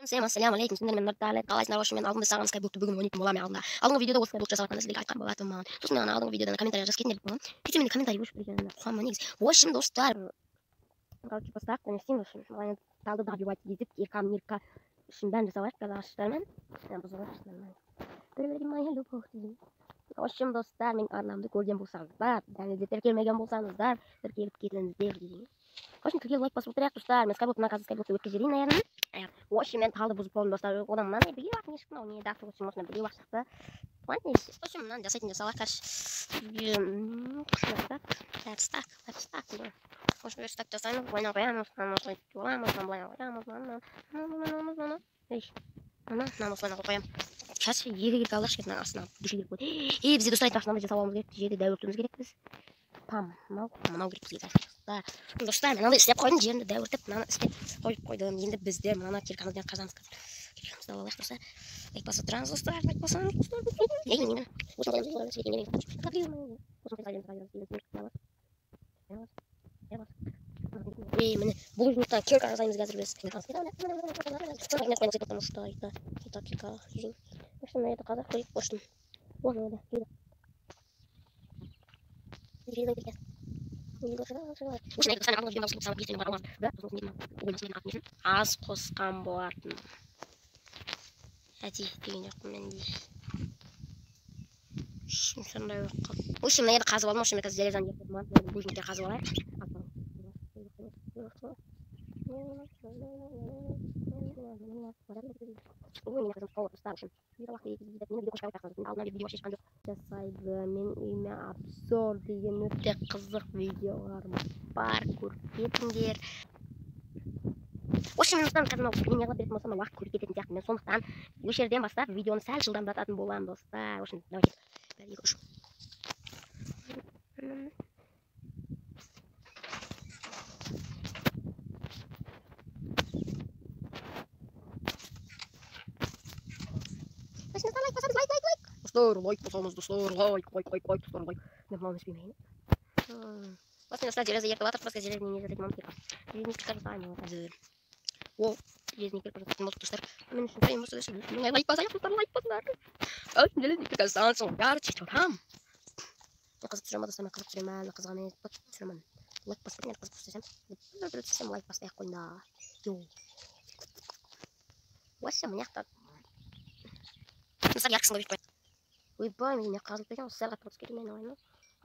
Assalamu alaikum. Sizler men nörtlerle qalaysilar hoş men aldığımda sağınız kayboldu bugün oynayıp molam aldı. Aldığım videoda o Skybox жасаватқан sizlerге айтқан болатынмын. Сосын мен алдыңғы видеодан комментарий жазып кеткен деп қойдым. Сөйтсем менде комментарий өшіп кеткен. Қуанма негізі. В общем, достар, короче, поставка не символ үшін. Маған талды добивать етіп, иркам нирка үшін бәрін жасап казахстанмен. В общем, достар, мен арнамды көрген болсаңыздар, және де тіркелмеген болсаңыздар, тіркеліп кетіңіздер деймін. В общем, тіркеліп лайк басып отырайық, достар. Мен Skybox наказы Skybox'ты өткізерейін, наверное. В общем, мен талды бұзып болдым, достар. Одан мынаны біле бақ, не шыққан, ол не дақты өтсін, осыны біле бақ шықты. В общем, мынаны жасайтын жасалақ, кәш. Верстак. В общем, верстак жасаймыз, былайна қоямыз, осылай боламыз, былайна қоямыз, мынаны осылайна қоямыз. Кәш, екі аллах шекетінің астына дүші керек болды. Бізде достар айтпақшынан жасап аламыз керек, жерде дәуіртіміз керек біз. Мынау керек бізге достар. Достар, мен андай істеп қойдым, жерімді дәуіртіп, мынаны істеп қойдым. Енді бізде мынаны келкамызбен қазамыз қазір. Келкамызды алайық достар. Лайк басып тұраңыз достар, лайк басаңыз достар. Неге? Міне, бұл жұмыстан келка жасаймыз қазір біз. Потому что это келка жейін. В общем, это қазақ көрейік қоштым. Оны да, келді. Аз қосқан болатын. Әдейі деген жоқпын мен де. Сондай оқып. В общем, мына жерді қазып алдым. В общем, қазір железаны ертіп бужниктер қазып алайық. Жасайды, мен үйме обзор деген өте қызық видеоларым бар, көріп кетіңдер. В общем, мен қазір мен неғылып беретін болсам, уақыт көріп кететін сияқты. Мен сондықтан осы жерден бастап видеоны сәл жылдамдататын боламын, достар. В общем, давайте бәрі көшіп. Достар, лайк басамыз, достар, лайк. Мен мынаны іспеймейін. Басын достар, железі ертіп атыр, басқа железіне не жасайтын болмыз керек. Железіне кіріп жасаймын қазір. О, железіне кіріп жасайтын болдық, достар. Мен үшін сұрайын болса өшіп. Мен лайк басайық, достар, лайк басыңдар. Железіне кіріп жасайын, жарчы чотам. Мен қызық түсіремін, достар, мен қызық түсіремін, мен қызға мен түсіремін. Лайк басып, мен қызық түсірсем, лайк басайық қойындар. Йоу. Осы мына яқтар. Достар, яркысын көбейіп қойды. Ойбай, мен қазылып кеткен, осы сәл қатып кеткен мен ойны.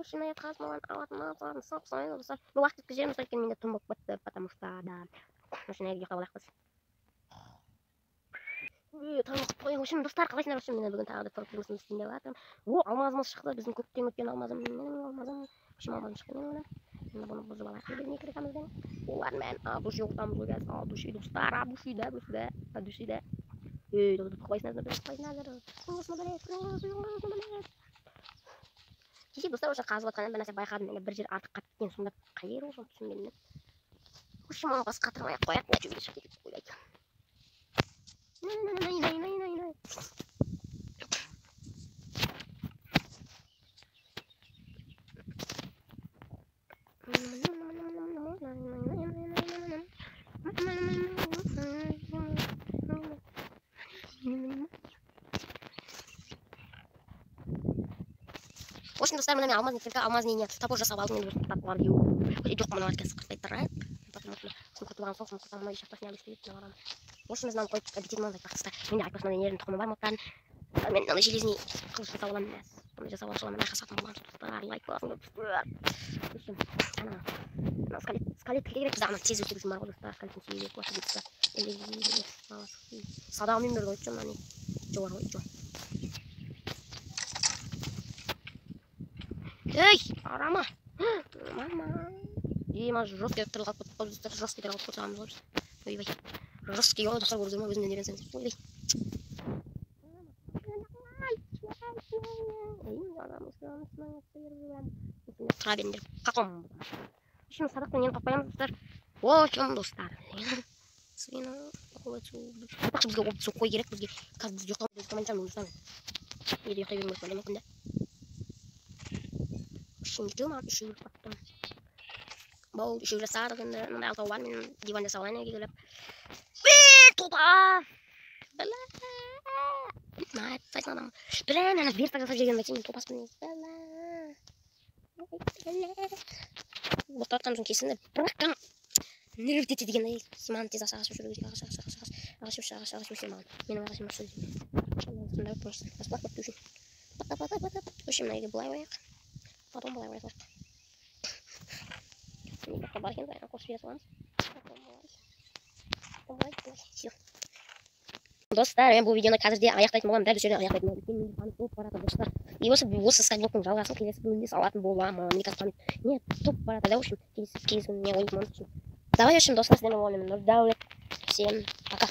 Осы мен қазып маған алатын сап-сайын, достар. Мен уақыт өткіземін, достар, екен менде тұм болып бітті, потому что да. Осы мен ұйықтап алайық біз. Тамақ қойын, осы достар, қалайсыңдар, осы мен бүгін тағы да форкіміздің үстінде жатырмын. О, алмазымыз шықты, біздің көптен өткен алмазым. Менің алмазым, осы алмазым шықты мен оны. Енді бұны бұзып алайық, біз не керекамызбен. Олар мен абуши оқытамыз ғой, абуши достар, абушида. Кеше достар уже қазып жатқаннан бір нәрсе байқадым, менде бір жер артық қатып кеткен, сонда қай жері ол түсінбедім. В общем, оны басқа қатырмай ақ қояйық, нәтижеге шығып кетіп қояйық. В общем, достар, мен алмазын не топор жасап алдым, мен тап бар деу. Жоқ, мына қазір қыртпай тұрайық. Потому что сын құртып алған соң, сын құртам, мына шақтасын әлі істеліп тұрған. В общем, біз мынаны қойып әдетен мынаны айтпақ достар. Менде айтпақсынан енердің тұқымы бар мұқтарын. Мен мынаны железіне қылыш жасап аламын емес. Оны жасап алшыға мен айқасатын болған достар. Лайк боласын достар. В общем, скалет керек біз ана тез өтегізім бар ғой достар. Скалетін сүйрек басы достар. Садағым мен берді өтшім, міне. Жо бар ғой, жо. Эй, арама. Мама. Мама жесткий тырылғап кетіп достар, жесткий тырылғап қосамыз ғой. Ойбай. Жесткий жолы достар көріп жүрмін, өзімнен еренсеңіз. Ойбай. Тұра беріңдер, қақым. Үшін садақтан нені қақпаямыз достар. Очым достар. Сүйіні қойсу. Айтпақшы бізге опты қой керек, бізге қазір біз ұйықтап біз комментармен ұйықтамын. Еді ұйықтай бермес бәлем өкінде. Үшін маған үші өліп баттым. Бұл үші жасадық енді. Мындай алтау бар, мен диван жасап алайын келіп. Тұта! Nah, saçma adam. Bren, bir tane sadece gelmek için topas mı? Bu taraftan çünkü kesin de bırakın. Nerede dediğin ne? Siman tez aşağı şuraya aşağı siman. Benim arkadaşım şöyle. Şimdi ben post. Bak düşün. Bak. Şimdi neydi bu ayak? Потом была вроде. Не как бархин, да, на курс вес Все. Dostlar, ben bu videoda kadar diye ayaktayım oğlum. Derdi şöyle ayaktayım. Benim bir top para da dostlar. İyi olsa bu Skyblock'un жалғасын келесі бөлімде салатын боламын. Мне кажется, нет, топ para да, в общем, келесі не ойым. Давай, в общем, достар, сіздермен болумен. Всем пока.